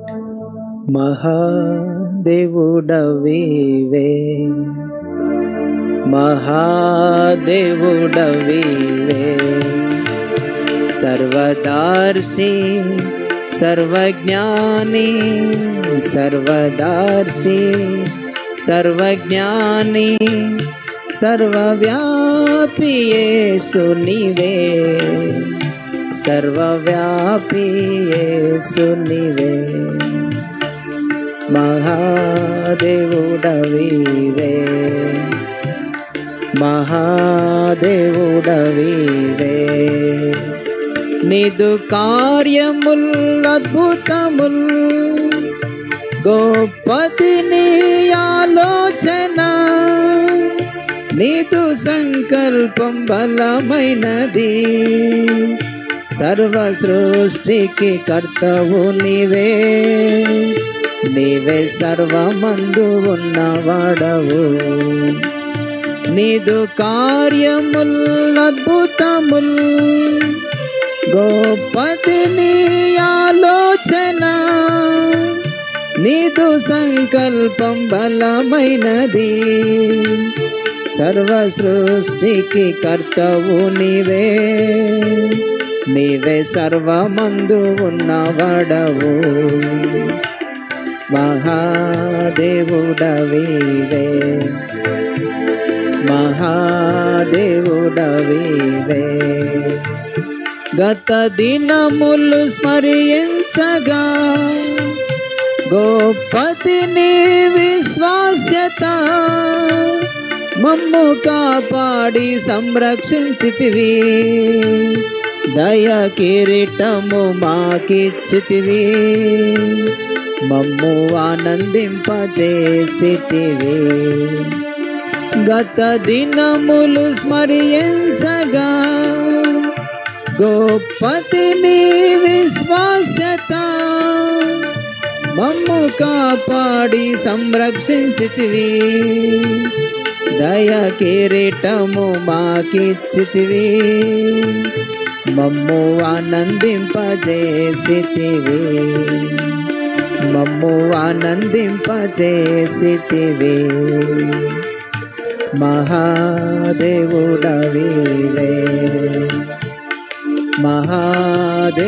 మహాదేవుడవివే, మహాదేవుడవివే, సర్వదర్శి సర్వజ్ఞాని, సర్వదర్శి సర్వజ్ఞాని, సర్వవ్యాపి యేసు నీవే, సర్వవ్యాపి యేసు నీవే, మహాదేవుడవివే, మహాదేవుడవివే. నీదు కార్యముల్ అద్భుతముల్, గొప్పది నీ ఆలోచన, నీదు సంకల్పం బలమైనది, సర్వ సృష్టికి కర్తవు నీవే, నీవే సర్వమందు ఉన్నవాడవు. నీదు కార్యముల్ అద్భుతముల్, గొప్పది నీ ఆలోచన, నీదు సంకల్పం బలమైనది, సర్వ సృష్టికి కర్తవు నీవే, నీవే సర్వమందు ఉన్నవాడవు. మహాదేవుడవివే, మహాదేవుడవివే. గత దినములు స్మరించగా, గొప్పది నీ విశ్వాస్యత, మమ్ము కాపాడి సంరక్షించితివి, దయ కిరీటము మాకిచ్చితివి, మమ్ము ఆనందింపజేసితివి. గత దినములు స్మరించగా, గొప్పది నీ విశ్వాస్యత, మమ్ము కాపాడి సంరక్షించితివి, దయ కిరీటము మాకిచ్చితివి, మమ్ము ఆనందింపజేసితివి, మమ్ము ఆనందింపజేసితివి. మహాదేవుడవివే, మహాదేవుడవివే.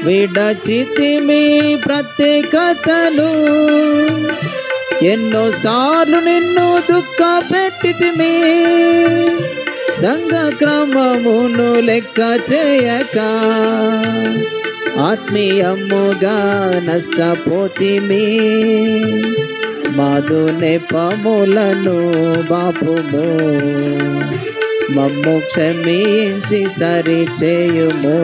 విడచితిమి ప్రత్యేకతను, ఎన్నోసార్లు నిన్ను దుఃఖ పెట్టితిమి, సంఘ క్రమమును లెక్క చేయక, ఆత్మీయముగా నష్టపోతిమి, మాదు నెపములను బాపుము, మమ్ము క్షమించి సరిచేయుము.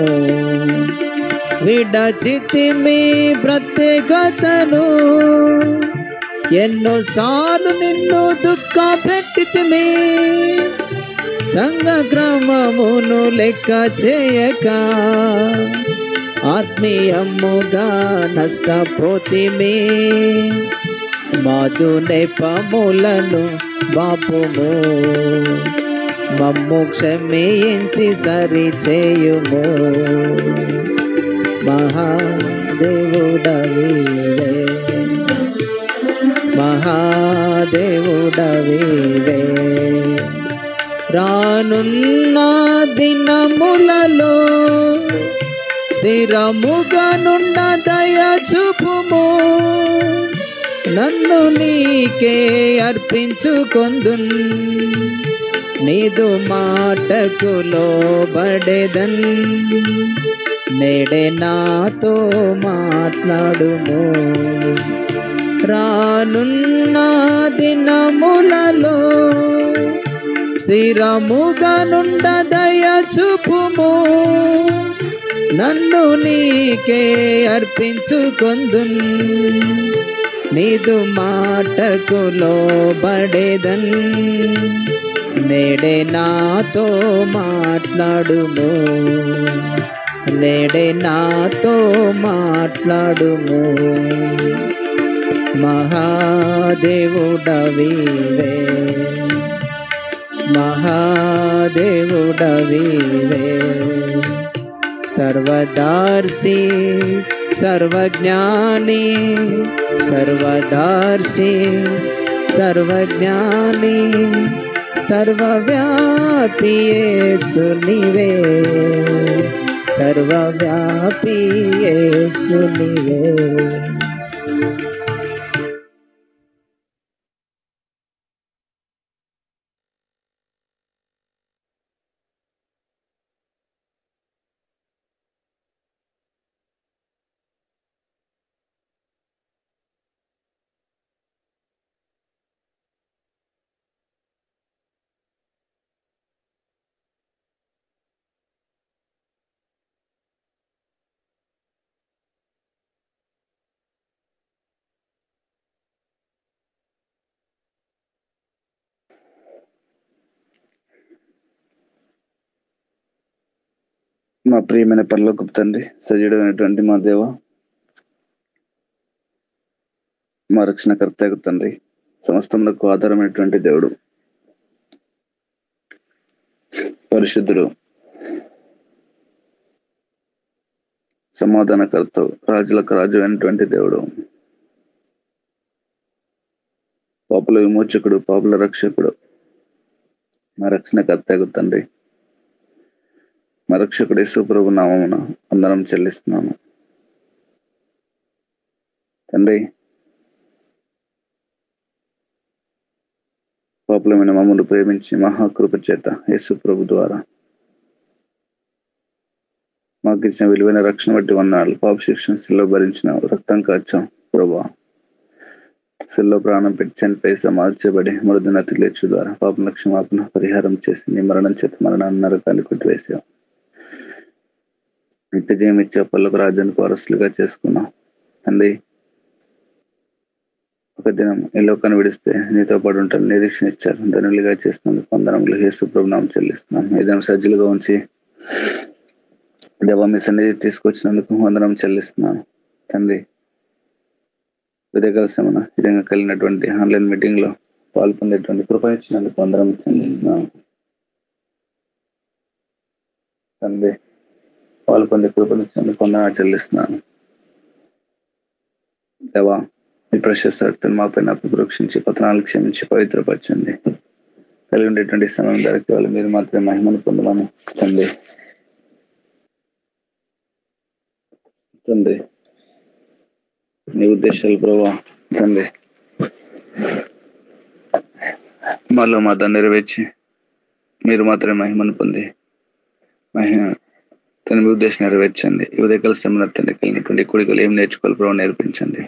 విడచితిమి ప్రత్యేకతను, ఎన్నోసార్లు నిన్ను దుఃఖ పెట్టితిమి, సంఘ క్రమమును లెక్క చేయక, ఆత్మీయముగా నష్టపోతిమి, మాదు నెపములను బాపుము, మమ్ము క్షమించి సరిచేయుము. మహాదేవుడవివే, మహాదేవుడవివే. రానున్న దినములలో స్థిరముగా నుండ దయ చూపుము, నన్ను నీకే అర్పించుకొందున్, నీదు మాటకు లోబడెదన్, నేడే నాతో మాట్లాడుము. రానున్న దినములలో స్థిరముగా నుండ దయ చూపుము, నన్ను నీకే అర్పించుకొందున్, నీదు మాటకు లోబడెదన్, నేడే నాతో మాట్లాడుము, నేడే నాతో మాట్లాడుము. మహాదేవుడవివే, మహాదేవుడవివే. सर्वदर्शी सर्वज्ञानी सर्वदर्शी सर्वज्ञानी सर्वव्यापी येसु नीवे सर्वव्यापी येसु नीवे। మా ప్రియమైన పరలోకపు తండ్రి, సజీవుడైనటువంటి మా దేవ, మా రక్షణకర్త తండ్రి, సమస్తములకు ఆధారమైనటువంటి దేవుడు, పరిశుద్ధుడు, సమాధానకర్త, రాజులకు రాజు అయినటువంటి దేవుడు, పాపుల విమోచకుడు, పాపుల రక్షకుడు, మా రక్షణకర్త తండ్రి, మా రక్షకుడు యేసు ప్రభు నామమున వందనం చెల్లిస్తున్నాము తండ్రి. పాపులమైన మమ్మల్ని ప్రేమించి మహాకృప చేత యేసు ప్రభు ద్వారా మాకు ఇచ్చిన విలువైన రక్షణ బట్టి వందనాలు. పాప శిక్షణ శిల్లో భరించిన రక్తం కార్చాం ప్రభా, శిల్లో ప్రాణం పెట్టి చనిపోయి సమాధించబడి మరుదిన తిలేచు ద్వారా పాపల క్షమాపణ పరిహారం చేసి నీ మరణం చేత మరణాన్ని నరకాన్ని కొట్టివేసాం. నిత్య జయం ఇచ్చే పల్లకు రాజ్యానికి వారసులుగా చేసుకున్నాం తండ్రి. ఒక దినం ఈ లోకాన్ని విడిస్తే నీతో పాటు ఉంటాను నిరీక్షణ ఇచ్చారు. ధనులుగా చేసినందుకు వందనములు యేసు ప్రభు నామమున చెల్లిస్తున్నాం. ఏదైనా సజ్జలుగా ఉంచి దేవా మీ సన్నిధి తీసుకొచ్చినందుకు వందనం చెల్లిస్తున్నాను తండ్రి. ఉదయకాల సమన విధంగా కలిగినటువంటి ఆన్లైన్ మీటింగ్ లో పాల్పొందేటువంటి కృప ఇచ్చినందుకు వందనం చెల్లిస్తున్నాను తండ్రి. పాల్పొందే కృపనిచ్చినందుకు వందనాలు చెల్లిస్తున్నాను దేవా. మీ ప్రశస్త రక్తం మా పైన ప్రోక్షించి పతనాలు క్షమించి పవిత్రపరచండి. కలిగి ఉండేటువంటి సమయం ధరకి వాళ్ళు మీరు మాత్రమే మహిమను పొందమని తండ్రి. తండ్రి నీ ఉద్దేశాలు ప్రభా తండ్రి మాలో మాతో నెరవేర్చి మీరు మాత్రమే మహిమను పొంది తన మీ ఉద్దేశం నెరవేర్చండి. ఈ ఉదయకాల సమయంలో తండ్రి కలిగినటువంటి కొడుకులు ఏం నేర్చుకోవాలి ప్రభావ నేర్పించండి.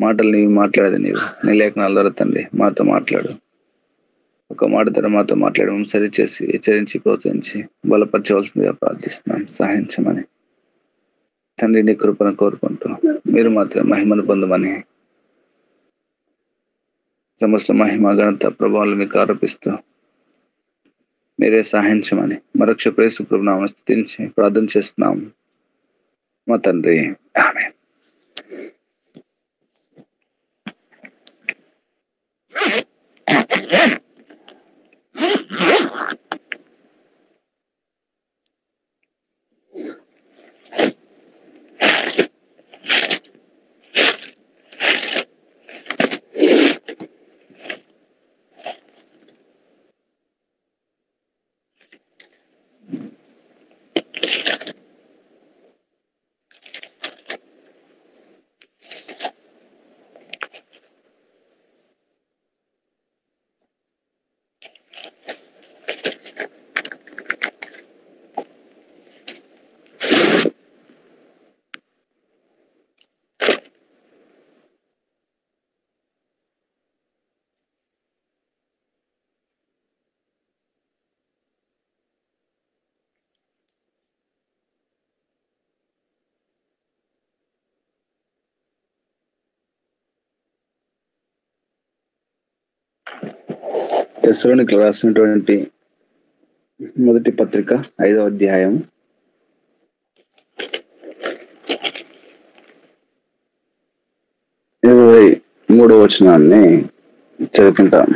మాటలు నీవు మాట్లాడేది నీవు నీ లేఖనాల ద్వారా తండ్రి మాతో మాట్లాడు. ఒక మాట ద్వారా మాతో మాట్లాడి మేము సరిచేసి హెచ్చరించి ప్రోత్సహించి బలపరచవలసిందిగా ప్రార్థిస్తున్నాం. సహాయించమని తండ్రి నీ కృపను కోరుకుంటూ మీరు మాత్రం మహిమను పొందమని సమస్త మహిమ ఘనత ప్రభావాలు మీకు ఆరోపిస్తూ మీరే సహాయించమని మరక్షకుడు యేసు ప్రభు నామమున స్తుతించి ప్రార్థన చేస్తున్నాం మా తండ్రి. ఆమేన్. తెస్సలోనికీయులకు రాసినటువంటి మొదటి పత్రిక 5వ అధ్యాయం 23వ వచనాన్ని చదువుకుంటాం.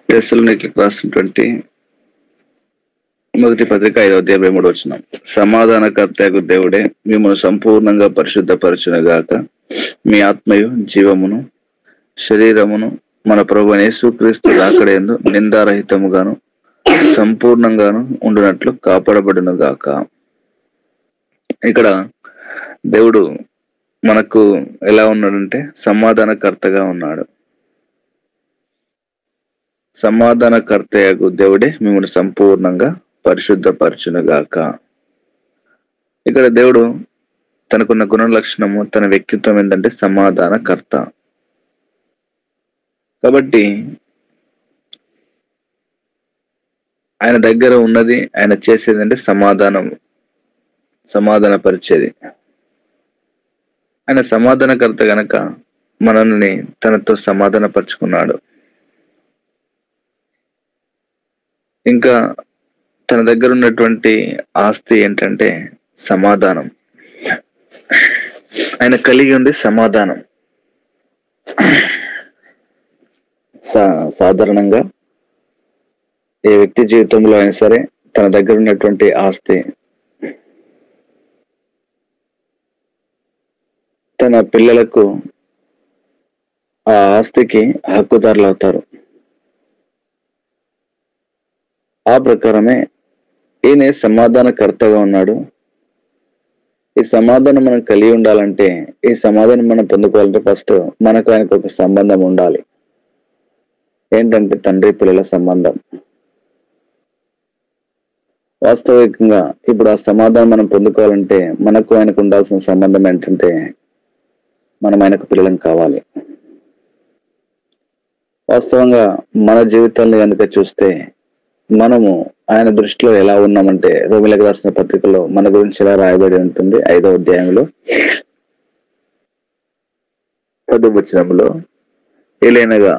తెస్సలోనికీయులకు రాసినటువంటి మొదటి పత్రిక 5:23 సమాధానకర్తయగు దేవుడే మిమ్మల్ని సంపూర్ణంగా పరిశుద్ధపరచునుగాక, మీ ఆత్మయు జీవమును శరీరమును మన ప్రభువైన యేసుక్రీస్తు రాకడయందు నిందారహితముగాను సంపూర్ణంగాను ఉండునట్లు కాపాడబడునుగాక. ఇక్కడ దేవుడు మనకు ఎలా ఉన్నాడంటే సమాధానకర్తగా ఉన్నాడు. సమాధానకర్తయగు దేవుడే మిమ్మల్ని సంపూర్ణంగా పరిశుద్ధపరచునుగాక. ఇక్కడ దేవుడు తనకున్న గుణ లక్షణము, తన వ్యక్తిత్వం ఏంటంటే సమాధానకర్త. కాబట్టి ఆయన దగ్గర ఉన్నది, ఆయన చేసేది అంటే సమాధానపరిచేది. ఆయన సమాధానకర్త గనక మనల్ని తనతో సమాధానపరుచుకున్నాడు. ఇంకా తన దగ్గర ఉన్నటువంటి ఆస్తి ఏంటంటే సమాధానం. ఆయన కలిగి ఉంది సమాధానం. సాధారణంగా ఏ వ్యక్తి జీవితంలో అయినా సరే తన దగ్గర ఉన్నటువంటి ఆస్తి తన పిల్లలకు ఆ ఆస్తికి హక్కుదారులు అవుతారు. ఆ ప్రకారమే ఈయన సమాధానకర్తగా ఉన్నాడు. ఈ సమాధానం మనం కలిగి ఉండాలంటే, ఈ సమాధానం మనం పొందుకోవాలంటే ఫస్ట్ మనకు ఆయనకు ఒక సంబంధం ఉండాలి. ఏంటంటే తండ్రి పిల్లల సంబంధం. వాస్తవికంగా ఇప్పుడు ఆ సమాధానం మనం పొందుకోవాలంటే మనకు ఆయనకు ఉండాల్సిన సంబంధం ఏంటంటే మనం ఆయనకు పిల్లలం కావాలి. వాస్తవంగా మన జీవితాన్ని కనుక చూస్తే మనము ఆయన దృష్టిలో ఎలా ఉన్నామంటే, రోమిలకు రాసిన పత్రికలో మన గురించి ఎలా రాయబడి ఉంటుంది 5వ అధ్యాయంలో 10వ వచనంలో, ఏలైనగా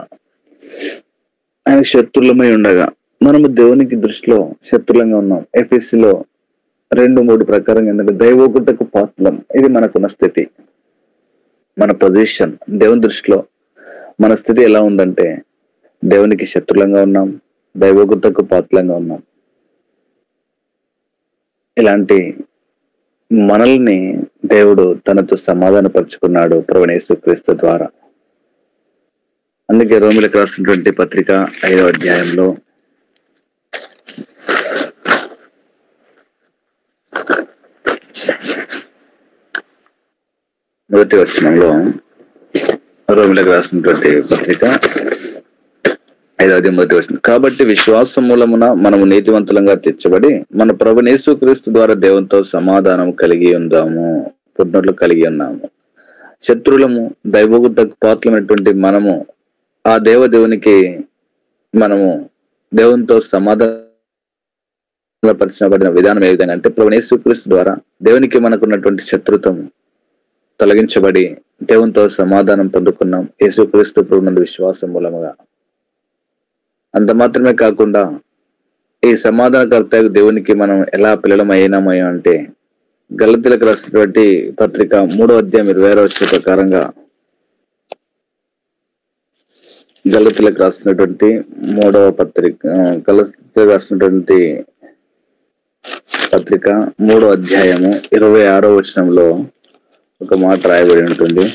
ఆయన శత్రులమై ఉండగా మనము దేవునికి దృష్టిలో శత్రులంగా ఉన్నాం. ఎఫెసీలో 2:3 ప్రకారం ఏంటంటే దైవోగ్రతకు పాత్రం. ఇది మనకున్న స్థితి, మన పొజిషన్. దేవుని దృష్టిలో మన స్థితి ఎలా ఉందంటే దేవునికి శత్రులంగా ఉన్నాం, దైవోగ్రతకు పాత్రంగా ఉన్నాం. ఇలాంటి మనల్ని దేవుడు తనతో సమాధానపరుచుకున్నాడు ప్రభువైన యేసుక్రీస్తు ద్వారా. అందుకే రోమిలకు రాసినటువంటి పత్రిక 5వ అధ్యాయంలో మొదటి వచనంలో, రోమిలకు రాసినటువంటి పత్రిక 5వ అధ్యాయం మొదటి వచనం, కాబట్టి విశ్వాసం మూలమున మనము నీతివంతులంగా తీర్చబడి మన ప్రభువైన యేసుక్రీస్తు ద్వారా దేవునితో సమాధానం కలిగి ఉన్నాము. శత్రులము, దైవోగ్రతకు పాత్రమైనటువంటి మనము ఆ దేవునికి మనము దేవునితో సమాధానపరచబడిన విధానం ఏ విధంగా అంటే ప్రభువైన యేసుక్రీస్తు ద్వారా దేవునికి మనకున్నటువంటి శత్రుత్వం తొలగించబడి దేవునితో సమాధానం పొందుకున్నాం యేసుక్రీస్తు ప్రభువునందు విశ్వాసం మూలముగా. అంత మాత్రమే కాకుండా ఈ సమాధానకర్త దేవునికి మనం ఎలా పిల్లలం అయినామో అంటే గలతీలకు రాసినటువంటి పత్రిక 3వ అధ్యాయం 26వ వచనం ప్రకారంగా, గలతీలకు రాసినటువంటి 3వ పత్రిక గలతీలకు రాసినటువంటి పత్రిక 3వ అధ్యాయము 26వ వచనంలో ఒక మాట రాయబడి ఉంటుంది.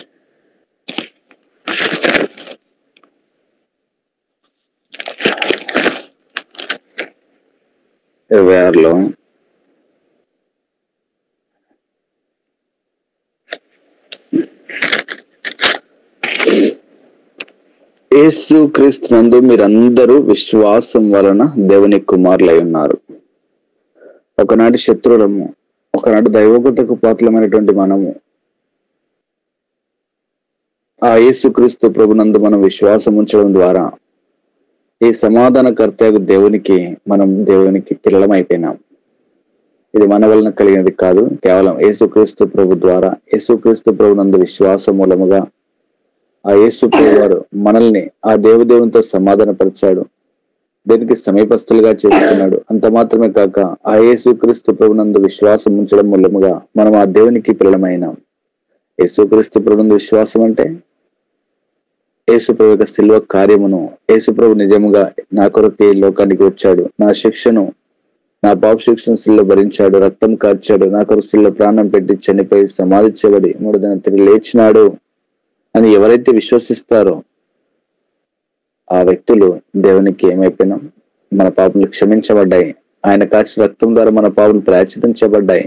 26లో యేసు క్రీస్తు నందు మీరందరూ విశ్వాసం వలన దేవుని కుమారులై ఉన్నారు. ఒకనాటి శత్రువులము, ఒకనాటి దైవోగ్రతకు పాత్రమైనటువంటి మనము ఆ యేసు క్రీస్తు ప్రభునందు మనం విశ్వాసం ఉంచడం ద్వారా ఈ సమాధానకర్త దేవునికి మనం దేవునికి పిల్లలమైపోయినాం. ఇది మన వలన కలిగినది కాదు, కేవలం యేసుక్రీస్తు ప్రభు ద్వారా, యేసుక్రీస్తు ప్రభునందు విశ్వాసం మూలముగా ఆ యేసు ప్రభు వారు మనల్ని ఆ దేవునితో సమాధానపరిచాడు, దీనికి సమీపస్తులుగా చేసుకున్నాడు. అంత మాత్రమే కాక ఆ యేసుక్రీస్తు ప్రభునందు విశ్వాసం ఉంచడం మూలముగా మనం ఆ దేవునికి పిల్లలమైనాం. యేసుక్రీస్తు ప్రభునందు విశ్వాసం అంటే యేసుప్రభు యొక్క శిల్వ కార్యమును, యేసుప్రభు నిజముగా నా కొరకు ఈ లోకానికి వచ్చాడు, నా శిక్షను, నా పాప శిక్షను శిల్లో భరించాడు, రక్తం కార్చాడు, నా కొరకు శిల్లో ప్రాణం పెట్టి చనిపోయి సమాధి చేయబడి మూడో దినాన తిరిగి లేచినాడు అని ఎవరైతే విశ్వసిస్తారో ఆ వ్యక్తులు దేవునికి ఏమైపోయినాం, మన పాపములు క్షమించబడ్డాయి. ఆయన కాచిన రక్తం ద్వారా మన పాపములు ప్రాయశ్చితించబడ్డాయి.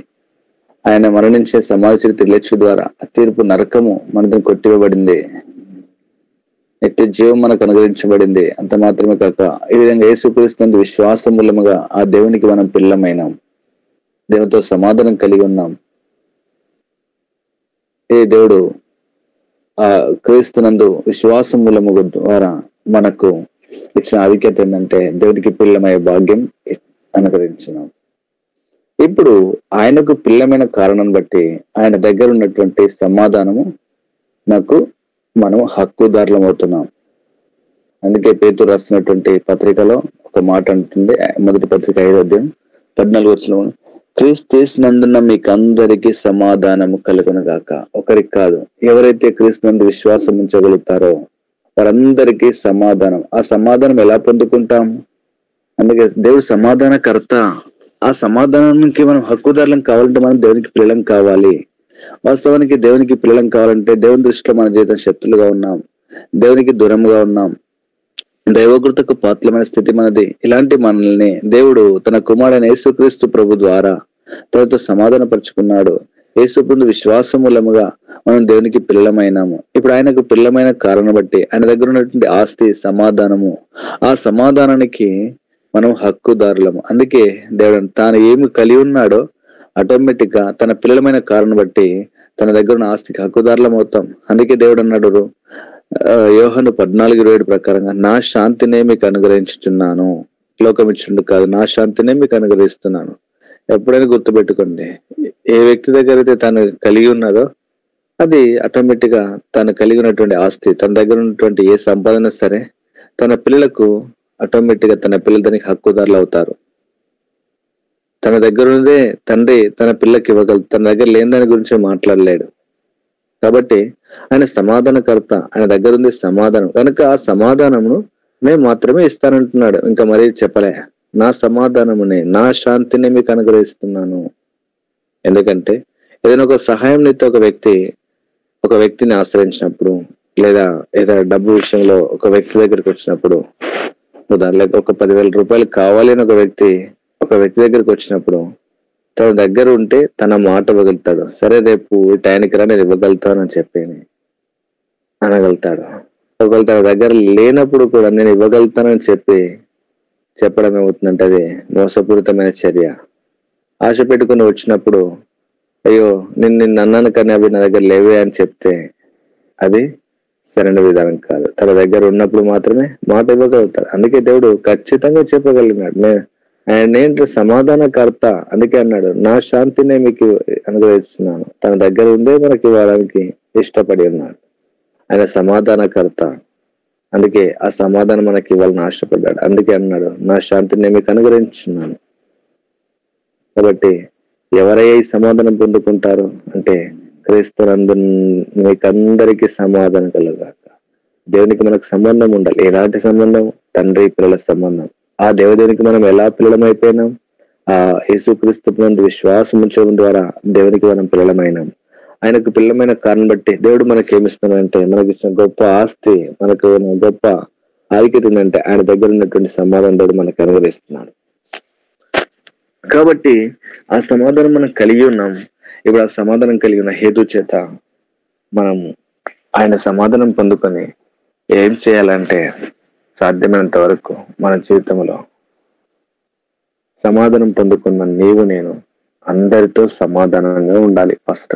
ఆయన మరణించే సమాధి చరిత్ర లేచు ద్వారా తీర్పు నరకము మనతో కొట్టివేయబడింది, నిత్య జీవం మనకు అనుగ్రహించబడింది. అంత మాత్రమే కాక ఈ విధంగా యేసుక్రీస్తు విశ్వాసం మూలముగా ఆ దేవునికి మనం పిల్లమైనాం, దేవునితో సమాధానం కలిగి ఉన్నాం. ఏ దేవుడు ఆ క్రీస్తునందు విశ్వాసం మూలము ద్వారా మనకు ఇచ్చిన ఆధిక్యత ఏంటంటే దేవునికి పిల్లమయ్యే భాగ్యం అనుగ్రహించినాం. ఇప్పుడు ఆయనకు పిల్లమైన కారణం బట్టి ఆయన దగ్గర ఉన్నటువంటి సమాధానము నాకు మనం హక్కుదారులం అవుతున్నాం. అందుకే పేతురు రాస్తున్నటువంటి పత్రికలో ఒక మాట అంటుంది, మొదటి పత్రిక 5:14 క్రీస్తునందున్న మీకు అందరికీ సమాధానము కలుగును గాక. ఒకరికి కాదు, ఎవరైతే క్రీస్తునందు విశ్వాసం ఉంచగలుగుతారో వారందరికీ సమాధానం. ఆ సమాధానం ఎలా పొందుకుంటాం? అందుకే దేవుడు సమాధానకర్త. ఆ సమాధానానికి మనం హక్కుదారులం కావాలంటే మనం దేవునికి పిల్లలం కావాలి. వాస్తవానికి దేవునికి పిల్లలం కావాలంటే దేవుని దృష్టిలో మన జీవితం శత్రులుగా ఉన్నాం, దేవునికి దూరంగా ఉన్నాం, దైవకృతకు పాత్రమైన స్థితి మనది. ఇలాంటి మనల్ని దేవుడు తన కుమారుడైన యేసుక్రీస్తు ప్రభు ద్వారా తనతో సమాధానపరుచుకున్నాడు. యేసు ప్రభు విశ్వాసం మూలముగా మనం దేవునికి పిల్లలమైనాము. ఇప్పుడు ఆయనకు పిల్లమైన కారణం బట్టి ఆయన దగ్గర ఉన్నటువంటి ఆస్తి సమాధానము, ఆ సమాధానానికి మనం హక్కుదారులము. అందుకే దేవుడు తాను ఏమి కలిగి ఉన్నాడో ఆటోమేటిక్ గా తన పిల్లలమైన కారణం బట్టి తన దగ్గర ఉన్న ఆస్తికి హక్కుదారులం అవుతాం. అందుకే దేవుడు అన్నాడు యోహాను 14:27 ప్రకారంగా, నా శాంతినే మీకు అనుగ్రహించుచున్నాను, లోకం ఇచ్చిండు కాదు, నా శాంతినే మీకు అనుగ్రహిస్తున్నాను. ఎప్పుడైనా గుర్తుపెట్టుకోండి, ఏ వ్యక్తి దగ్గర అయితే తను కలిగి ఉన్నదో అది ఆటోమేటిక్ గా తను కలిగి ఉన్నటువంటి ఆస్తి, తన దగ్గర ఉన్నటువంటి ఏ సంపాదన సరే తన పిల్లలకు ఆటోమేటిక్ గా తన పిల్లలు దానికి హక్కుదారులు అవుతారు. తన దగ్గర ఉన్నదే తండ్రి తన పిల్లకి ఇవ్వగలదు, తన దగ్గర లేని దాని గురించి మాట్లాడలేడు. కాబట్టి ఆయన సమాధానకర్త, ఆయన దగ్గర ఉంది సమాధానం. కనుక ఆ సమాధానమును నేను మాత్రమే ఇస్తానంటున్నాడు. ఇంకా మరీ చెప్పలే, నా సమాధానమునే నా శాంతిని మీకు అనుగ్రహిస్తున్నాను. ఎందుకంటే ఏదైనా ఒక సహాయం నీతో ఒక వ్యక్తిని ఆశ్రయించినప్పుడు, లేదా ఏదైనా డబ్బు విషయంలో ఒక వ్యక్తి దగ్గరికి వచ్చినప్పుడు, ఉదాహరణకు ఒక 10,000 రూపాయలు కావాలి అని ఒక వ్యక్తి దగ్గరికి వచ్చినప్పుడు తన దగ్గర ఉంటే తన మాట ఇవ్వగలుగుతాడు. సరే రేపు టైంకి రా నేను ఇవ్వగలుగుతానని చెప్పి అనగలుగుతాడు. ఒకవేళ తన దగ్గర లేనప్పుడు కూడా నేను ఇవ్వగలుగుతానని చెప్పడం ఏమవుతుందంటే అది మోసపూరితమైన చర్య. ఆశ పెట్టుకుని వచ్చినప్పుడు అయ్యో నిన్ను అన్నాను కానీ అవి నా దగ్గర లేవే అని చెప్తే అది సరైన విధానం కాదు. తన దగ్గర ఉన్నప్పుడు మాత్రమే మాట ఇవ్వగలుగుతాడు. అందుకే దేవుడు ఖచ్చితంగా చెప్పగలిగినాడు, ఆయన ఏంటి సమాధానకర్త. అందుకే అన్నాడు, నా శాంతినే మీకు అనుగ్రహిస్తున్నాను. తన దగ్గర ఉందే మనకి ఇవ్వడానికి ఇష్టపడి ఉన్నాడు. ఆయన సమాధానకర్త. అందుకే ఆ సమాధానం మనకి ఇవ్వాలని ఆశపడ్డాడు. అందుకే అన్నాడు, నా శాంతిని మీకు అనుగ్రహించున్నాను. కాబట్టి ఎవరయ్యా ఈ సమాధానం పొందుకుంటారు అంటే క్రీస్తునందు మీకందరికీ సమాధానం కలుగాక. దేవునికి మనకు సంబంధం ఉండాలి. ఎలాంటి సంబంధం? తండ్రి పిల్లల సంబంధం. ఆ దేవదేవునికి మనం ఎలా పిల్లలమైపోయినాం? ఆ యేసుక్రీస్తు నందు విశ్వాసం ఉంచడం ద్వారా దేవునికి మనం పిల్లలమైనాం. ఆయనకు పిల్లమైన కారణం బట్టి దేవుడు మనకి ఏమిస్తున్నాడంటే, మనకి ఇచ్చిన గొప్ప ఆస్తి, మనకు గొప్ప ఆధిక్యత ఉందంటే ఆయన దగ్గర ఉన్నటువంటి సమాధానం దేవుడు మనకు అనుగ్రహిస్తున్నాడు. కాబట్టి ఆ సమాధానం మనం కలిగి ఉన్నాం. ఇప్పుడు ఆ సమాధానం కలిగి ఉన్న హేతు చేత మనం ఆయన సమాధానం పొందుకొని ఏం చేయాలంటే సాధ్యమైనంత వరకు మన జీవితంలో సమాధానం పొందుకున్న నీవు నేను అందరితో సమాధానంగా ఉండాలి. ఫస్ట్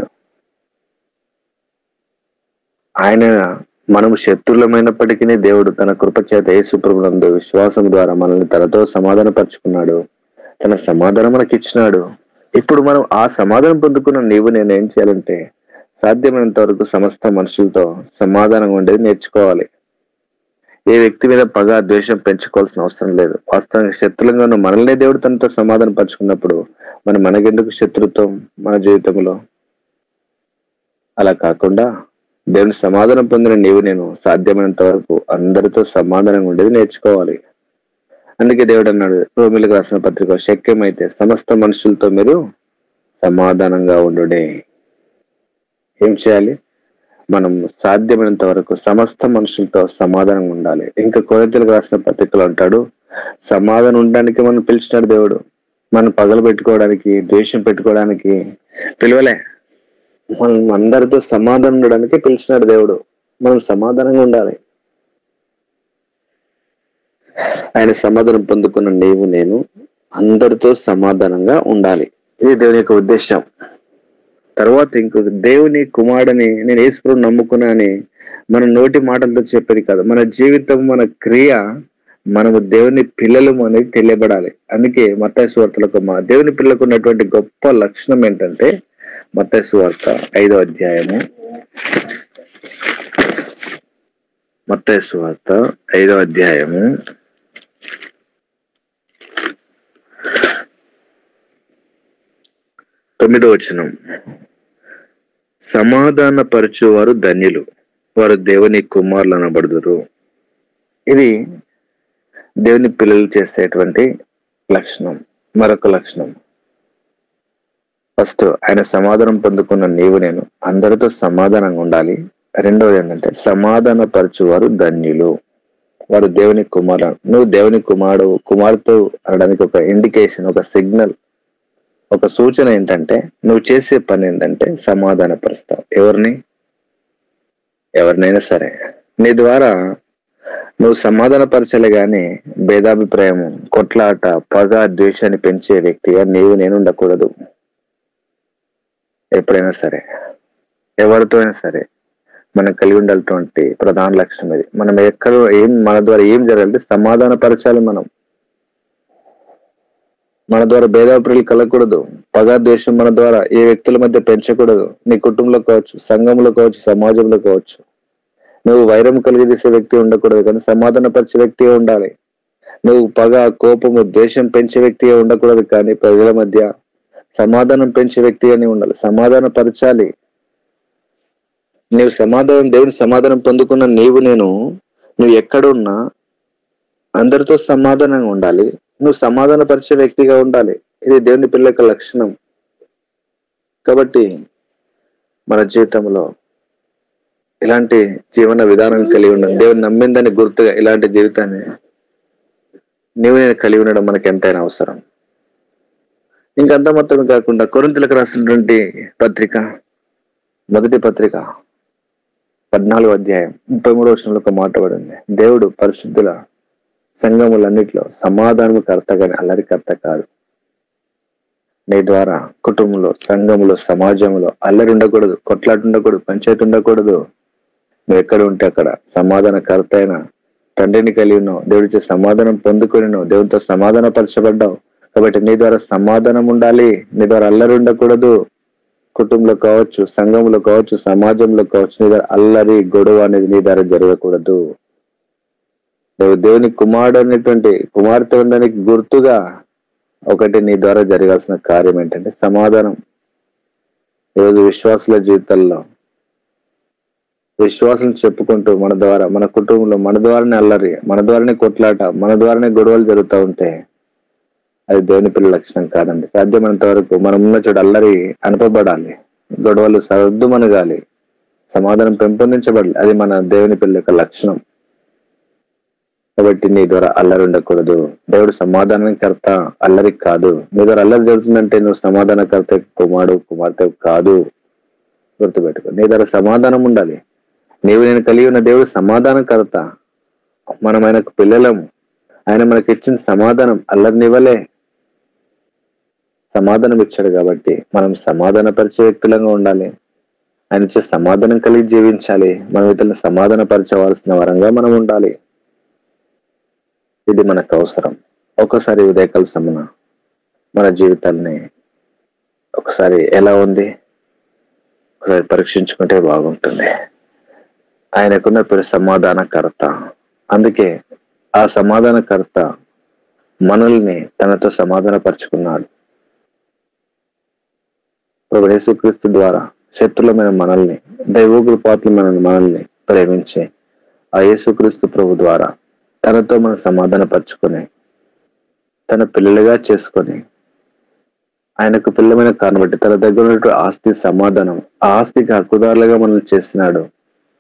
ఆయన మనము శత్రులమైనప్పటికీ దేవుడు తన కృప చేత యేసు ప్రభువునందు విశ్వాసం ద్వారా మనల్ని తనతో సమాధానపరుచుకున్నాడు. తన సమాధానం మనకి ఇచ్చినాడు. ఇప్పుడు మనం ఆ సమాధానం పొందుకున్న నీవు నేను ఏం చేయాలంటే సాధ్యమైనంత వరకు సమస్త మనుషులతో సమాధానంగా ఉండేది నేర్చుకోవాలి. ఏ వ్యక్తి మీద పగ ద్వేషం పెంచుకోవాల్సిన అవసరం లేదు. వాస్తవంగా శత్రులంగా ఉన్న మనల్నే దేవుడు తనతో సమాధానం పరుచుకున్నప్పుడు మనకెందుకు శత్రుత్వం మన జీవితంలో? అలా కాకుండా దేవుని సమాధానం పొందిన నేను సాధ్యమైనంత వరకు అందరితో సమాధానంగా ఉండేది నేర్చుకోవాలి. అందుకే దేవుడు అన్నాడు రోమిలకు రాసిన పత్రిక, శక్యమైతే సమస్త మనుషులతో మీరు సమాధానంగా ఉండుడే. ఏం చేయాలి? మనం సాధ్యమైనంత వరకు సమస్త మనుషులతో సమాధానంగా ఉండాలి. ఇంకా కొరింథీయులకు రాసిన పత్రికలో అంటాడు, సమాధానం ఉండడానికి మనం పిలిచినాడు దేవుడు. మనం పగలు పెట్టుకోవడానికి, ద్వేషం పెట్టుకోవడానికి పిలవలే. మనం అందరితో సమాధానం ఉండడానికి పిలిచినాడు దేవుడు. మనం సమాధానంగా ఉండాలి. ఆయన సమాధానం పొందుకున్న నేను అందరితో సమాధానంగా ఉండాలి. ఇది దేవుని యొక్క ఉద్దేశం. తర్వాత ఇంకొక దేవుని కుమారుడని నేను యేసుప్రభువుని నమ్ముకున్నా అని మన నోటి మాటలతో చెప్పేది కాదు. మన జీవితం, మన క్రియ, మనము దేవుని పిల్లలు అనేది తెలియబడాలి. అందుకే మత్తయి సువార్తలకు దేవుని పిల్లలకు ఉన్నటువంటి గొప్ప లక్షణం ఏంటంటే, మత్తయి సువార్త 5వ అధ్యాయము, మత్తయి సువార్త 5వ అధ్యాయము 9వ వచనం, సమాధాన పరచువారు ధన్యులు, వారు దేవుని కుమారులు అనబడుదురు. ఇది దేవుని పిల్లలు చేసేటువంటి లక్షణం. మరొక లక్షణం, ఫస్ట్ ఆయన సమాధానం పొందుకున్న నేను అందరితో సమాధానంగా ఉండాలి. రెండవది ఏంటంటే సమాధాన పరచువారు ధన్యులు, వారు దేవుని కుమారులు. నువ్వు దేవుని కుమారుతో అనడానికి ఒక ఇండికేషన్, ఒక సిగ్నల్, ఒక సూచన ఏంటంటే నువ్వు చేసే పని ఏంటంటే సమాధాన పరుస్తావు. ఎవరినైనా సరే నీ ద్వారా నువ్వు సమాధాన పరచలే గాని భేదాభిప్రాయము, కొట్లాట, పగ, ద్వేషాన్ని పెంచే వ్యక్తిగా నేను ఉండకూడదు. ఎప్పుడైనా సరే ఎవరితో అయినా సరే మనం కలిగి ఉండాల్సినటువంటి ప్రధాన లక్ష్యం ఇది. మనం ఎక్కడ మన ద్వారా ఏం జరగాలంటే సమాధాన పరచాలి. మన ద్వారా భేదాభిప్రాయాలు కలగకూడదు. పగ, ద్వేషం మన ద్వారా ఏ వ్యక్తుల మధ్య పెంచకూడదు. నీ కుటుంబంలో కావచ్చు, సంఘంలో కావచ్చు, సమాజంలో కావచ్చు. నువ్వు వైరం కలిగజేసే వ్యక్తి ఉండకూడదు, కానీ సమాధాన పరిచే వ్యక్తిగా ఉండాలి. నువ్వు పగ, కోపము, ద్వేషం పెంచే వ్యక్తిగా ఉండకూడదు, కానీ ప్రజల మధ్య సమాధానం పెంచే వ్యక్తిగానే ఉండాలి. సమాధాన పరచాలి. దేవుని సమాధానం పొందుకున్న నువ్వు ఎక్కడున్నా అందరితో సమాధానంగా ఉండాలి. నువ్వు సమాధాన పరిచే వ్యక్తిగా ఉండాలి. ఇది దేవుని పిల్లల యొక్క లక్షణం. కాబట్టి మన జీవితంలో ఇలాంటి జీవన విధానం కలిగి ఉండాలి. దేవుని నమ్మిందని గుర్తుగా ఇలాంటి జీవితాన్ని నేను కలిగి ఉండడం మనకి ఎంతైనా అవసరం. ఇంకంత మాత్రమే కాకుండా కొరింథీయులకు రాసినటువంటి పత్రిక, మొదటి పత్రిక 14వ అధ్యాయం 33వ వచనంలో ఒక మాట పడింది, దేవుడు పరిశుద్ధుల సంఘములన్నిటిలో సమాధానము కర్త కానీ అల్లరికర్త కాదు. నీ ద్వారా కుటుంబంలో, సంఘములో, సమాజంలో అల్లరి ఉండకూడదు, కొట్లాట ఉండకూడదు, పంచాయతీ ఉండకూడదు. నువ్వు ఎక్కడ ఉంటే అక్కడ సమాధానకర్త అయిన తండ్రిని కలిగి ఉన్నావు. దేవుడితో సమాధానం పొందుకొని దేవునితో సమాధాన పరచబడ్డావు. కాబట్టి నీ ద్వారా సమాధానం ఉండాలి. నీ ద్వారా అల్లరి ఉండకూడదు. కుటుంబంలో కావచ్చు, సంఘంలో కావచ్చు, సమాజంలో కావచ్చు, నీ ద్వారా అల్లరి, గొడవ అనేది నీ ద్వారా జరగకూడదు. నువ్వు దేవుని కుమారుడు అనేటువంటి కుమార్తె ఉండడానికి గుర్తుగా ఒకటి నీ ద్వారా జరగాల్సిన కార్యం ఏంటంటే సమాధానం. ఈరోజు విశ్వాసుల జీవితాల్లో విశ్వాసం చెప్పుకుంటూ మన ద్వారా, మన కుటుంబంలో మన ద్వారానే అల్లరి, మన ద్వారానే కొట్లాట, మన ద్వారానే గొడవలు జరుగుతూ ఉంటే అది దేవుని పిల్లల లక్షణం కాదండి. సాధ్యమైనంత వరకు మనం ఉన్న చోట అల్లరి అనుపబడాలి, గొడవలు సర్దుమనగాలి, సమాధానం పెంపొందించబడాలి. అది మన దేవుని పిల్లల యొక్క లక్షణం. కాబట్టి నీ ద్వారా అల్లరి ఉండకూడదు. దేవుడు సమాధానకర్త, అల్లరి కాదు. నీ ద్వారా అల్లరి జరుగుతుందంటే నువ్వు సమాధానకర్త కుమారుడు, కుమార్తె కాదు. గుర్తుపెట్టుకో. నీ ద్వారా సమాధానం ఉండాలి. నేను కలిగి ఉన్న దేవుడు సమాధానకర్త. మనం ఆయనకు పిల్లలము. ఆయన మనకి ఇచ్చిన సమాధానం అల్లరినివ్వలే, సమాధానం ఇచ్చాడు. కాబట్టి మనం సమాధానపరిచే వ్యక్తులంగా ఉండాలి. ఆయన ఇచ్చే సమాధానం కలిగి జీవించాలి. మనం ఇతరులను సమాధానపరచవలసిన వరంగా మనం ఉండాలి. ఇది మనకు అవసరం. ఒకసారి ఉదయకాల సమన మన జీవితాన్ని ఒకసారి ఎలా ఉంది ఒకసారి పరీక్షించుకుంటే బాగుంటుంది. ఆయనకున్న పేరు సమాధానకర్త. అందుకే ఆ సమాధానకర్త మనల్ని తనతో సమాధానపరుచుకున్నాడు. ప్రభు యేసుక్రీస్తు ద్వారా శత్రులమైన మనల్ని, దైవోగ్రపాతులమైన మనల్ని ప్రేమించే ఆ యేసుక్రీస్తు ప్రభు ద్వారా తనతో మనం సమాధాన పరుచుకొని తన పిల్లలుగా చేసుకొని ఆయనకు పిల్లమైన కారణం బట్టి తన దగ్గర ఉన్నటువంటి ఆస్తి సమాధానం, ఆ ఆస్తికి హక్కుదారులుగా మనల్ని చేసినాడు.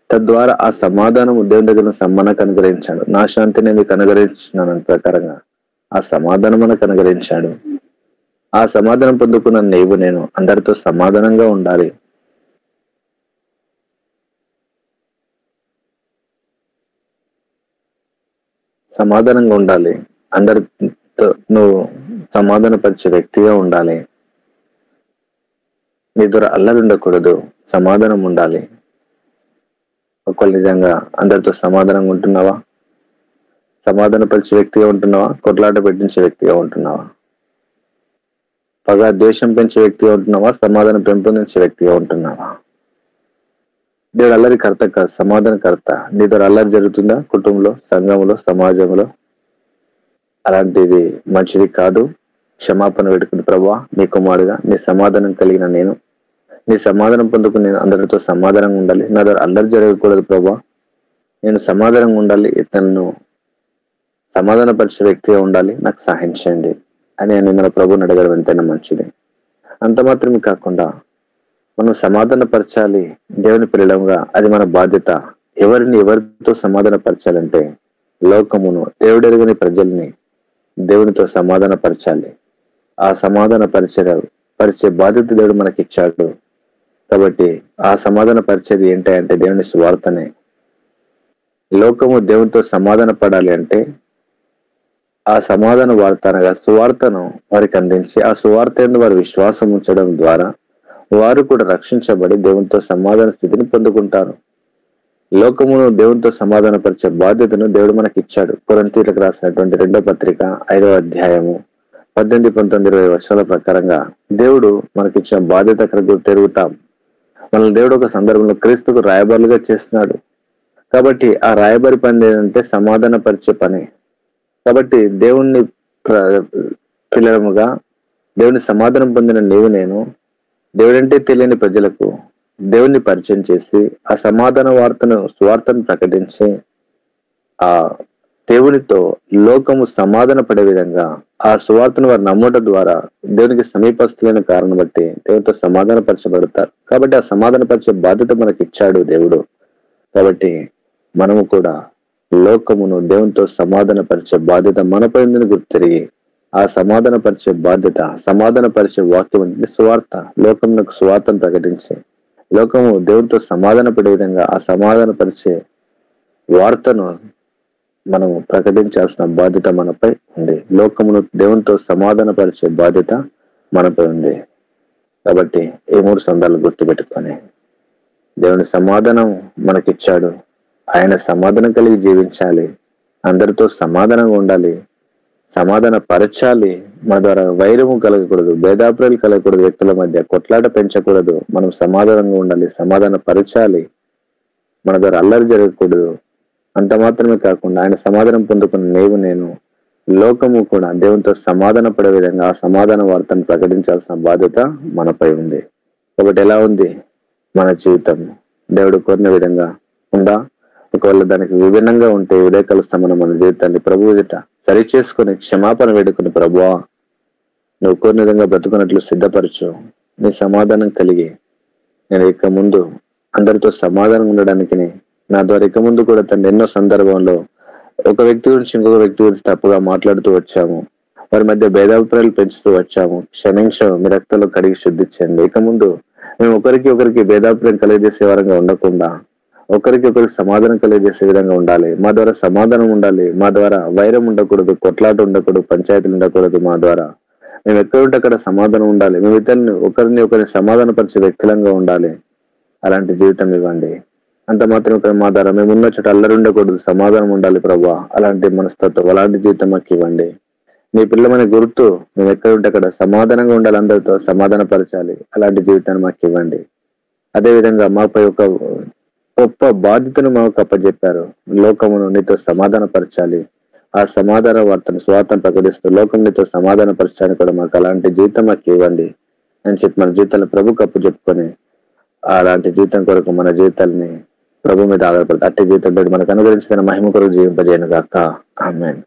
తద్వారా ఆ సమాధానం దేవుని దగ్గర మనకు అనుగ్రహించాడు. నా శాంతిని మీకు అనుగ్రహించినాను ప్రకారంగా ఆ సమాధానం మనకు అనుగ్రహించాడు. ఆ సమాధానం పొందుకున్న నీవు నేను అందరితో సమాధానంగా ఉండాలి. సమాధానంగా ఉండాలి. అందరితో నువ్వు సమాధానపరిచే వ్యక్తిగా ఉండాలి. నీ ద్వారా అల్లరి ఉండకూడదు, సమాధానం ఉండాలి. ఒకళ్ళు నిజంగా అందరితో సమాధానంగా ఉంటున్నావా? సమాధానపరిచే వ్యక్తిగా ఉంటున్నావా? కొట్లాట పెట్టించే వ్యక్తిగా ఉంటున్నావా? పగ ద్వేషం పెంచే వ్యక్తిగా ఉంటున్నావా? సమాధానం పెంపొందించే వ్యక్తిగా ఉంటున్నావా? దేవుడు అల్లరి కర్త కాదు, సమాధానకర్త. నీ ద్వారా అల్లరి జరుగుతుందా? కుటుంబంలో, సంఘంలో, సమాజంలో? అలాంటిది మంచిది కాదు. క్షమాపణ పెట్టుకుని ప్రభువా, నీ కుమారుడుగా నీ సమాధానం కలిగిన నేను, నీ సమాధానం పొందుకుని నేను అందరితో సమాధానంగా ఉండాలి. నా ద్వారా అల్లరి జరగకూడదు ప్రభువా, నేను సమాధానంగా ఉండాలి, ఇతను సమాధానపరిచే వ్యక్తిగా ఉండాలి, నాకు సహాయం చేయండి అని మన ప్రభువుని అడగడం ఎంతైనా మంచిది. అంత మాత్రమే కాకుండా మనం సమాధానపరచాలి దేవుని పిల్లలంగా, అది మన బాధ్యత. ఎవరితో సమాధానపరచాలంటే లోకమును, దేవుడెరుగని ప్రజల్ని దేవునితో సమాధానపరచాలి. ఆ సమాధాన పరిచే బాధ్యత దేవుడు మనకి ఇచ్చాడు. కాబట్టి ఆ సమాధాన పరిచేది ఏంటి అంటే దేవుని సువార్తనే. లోకము దేవునితో సమాధాన పడాలి అంటే ఆ సమాధాన వార్త అనగా సువార్తను వారికి అందించి ఆ సువార్త యందు వారు విశ్వాసం ఉంచడం ద్వారా వారు కూడా రక్షించబడి దేవునితో సమాధాన స్థితిని పొందుకుంటారు. లోకమును దేవునితో సమాధాన పరిచే బాధ్యతను దేవుడు మనకి ఇచ్చాడు. కొరింథీయులకు రాసినటువంటి 2వ పత్రిక 5వ అధ్యాయము 18, 19, 20 వర్షాల ప్రకారంగా దేవుడు మనకిచ్చిన బాధ్యత అక్కడ తిరుగుతాం. మనల్ని దేవుడు ఒక సందర్భంలో క్రీస్తుకు రాయబారులుగా చేస్తున్నాడు. కాబట్టి ఆ రాయబారి పని ఏంటంటే సమాధాన పరిచే పని. కాబట్టి దేవుణ్ణి పిల్లముగా దేవుని సమాధానం పొందిన నీవు నేను దేవుడంటే తెలియని ప్రజలకు దేవుణ్ణి పరిచయం చేసి ఆ సమాధాన సువార్తను ప్రకటించి ఆ దేవునితో లోకము సమాధాన పడే విధంగా ఆ సువార్తను వారు నమ్మటం ద్వారా దేవునికి సమీపస్తులైన కారణం బట్టి దేవునితో సమాధాన పరచబడతారు. కాబట్టి ఆ సమాధాన పరిచే బాధ్యత మనకి ఇచ్చాడు దేవుడు. కాబట్టి మనము కూడా లోకమును దేవునితో సమాధాన పరిచే బాధ్యత మనపై ఉందని గుర్తిరిగి ఆ సమాధాన పరిచే బాధ్యత, సమాధాన పరిచే వాక్యం అంటే సువార్త, లోకమునకు సువార్తను ప్రకటించి లోకము దేవునితో సమాధాన పడే విధంగా ఆ సమాధాన పరిచే వార్తను మనము ప్రకటించాల్సిన బాధ్యత మనపై ఉంది. లోకమును దేవునితో సమాధాన పరిచే బాధ్యత మనపై ఉంది. కాబట్టి ఈ 3 సందాలు గుర్తుపెట్టుకొని దేవుని సమాధానం మనకిచ్చాడు. ఆయన సమాధానం కలిగి జీవించాలి, అందరితో సమాధానంగా ఉండాలి, సమాధాన పరచాలి. మన ద్వారా వైరము కలగకూడదు, భేదాభిప్రాయాలు కలగకూడదు, వ్యక్తుల మధ్య కొట్లాట పెంచకూడదు. మనం సమాధానంగా ఉండాలి, సమాధాన పరచాలి, మన ద్వారా అల్లరి జరగకూడదు. అంత మాత్రమే కాకుండా ఆయన సమాధానం పొందుకున్న నీవు నేను లోకము కూడా దేవునితో సమాధాన పడే విధంగా ఆ సమాధాన వార్తను ప్రకటించాల్సిన బాధ్యత మనపై ఉంది. కాబట్టి ఎలా ఉంది మన జీవితం? దేవుడు కోరిన విధంగా ఉందా? ఒకవేళ దానికి విభిన్నంగా ఉంటే ఉదయకాల సమయం మన జీవితాన్ని ప్రభు ఎదుట సరి చేసుకుని క్షమాపణ వేడుకుని, ప్రభువా నువ్వు కోరిన విధంగా బ్రతుకున్నట్లు సిద్ధపరచు, నీ సమాధానం కలిగి నేను ఇక ముందు అందరితో సమాధానం ఉండడానికి నా ద్వారా ఇక ముందు కూడా తండ్రి ఎన్నో సందర్భంలో ఒక వ్యక్తి గురించి ఇంకొక వ్యక్తి గురించి తప్పుగా మాట్లాడుతూ వచ్చాము, వారి మధ్య భేదాభిప్రాయాలు పెంచుతూ వచ్చాము. క్షమించాము, మీ రక్తంలో కడిగి శుద్ధించండి. ఇక ముందు మేము ఒకరికి భేదాభిప్రాయం కలిగజేసే వారంగా ఉండకుండా ఒకరికి సమాధానం కలిగజేసే విధంగా ఉండాలి. మా ద్వారా సమాధానం ఉండాలి, మా ద్వారా వైరం ఉండకూడదు, కొట్లాట ఉండకూడదు, పంచాయతీలు ఉండకూడదు. మా ద్వారా మేము ఎక్కడ ఉంటే అక్కడ సమాధానం ఉండాలి. మేము ఇతరులని ఒకరిని సమాధాన పరిచే వ్యక్తులంగా ఉండాలి. అలాంటి జీవితం ఇవ్వండి. అంత మాత్రం మా ద్వారా మేము ఉన్న చోట అల్లరి ఉండకూడదు, సమాధానం ఉండాలి ప్రభువా. అలాంటి మనస్తత్వం, అలాంటి జీవితం మాకు ఇవ్వండి. మీ పిల్లమైన గుర్తు మేము ఎక్కడ ఉంటే అక్కడ సమాధానంగా ఉండాలి, అందరితో సమాధాన పరచాలి. అలాంటి జీవితాన్ని మాకు ఇవ్వండి. అదే విధంగా మాపై ఒక గొప్ప బాధ్యతను మాకు అప్పచెప్పారు. లోకమును నీతో సమాధాన పరచాలి, ఆ సమాధాన వార్తను స్వార్థను ప్రకటిస్తూ లోకం నీతో సమాధాన పరచడానికి కూడా మాకు అలాంటి జీవితం మాకు ఇవ్వండి అని చెప్పి మన జీవితాలను ప్రభుకు అప్పు చెప్పుకొని అలాంటి జీవితం కొరకు మన జీవితాన్ని ప్రభు మీద ఆధారపడి అట్టి జీవితం మనకు అనుగ్రహించిన మహిమ కొరకు జీవింపజేయను గాక. ఆమేన్.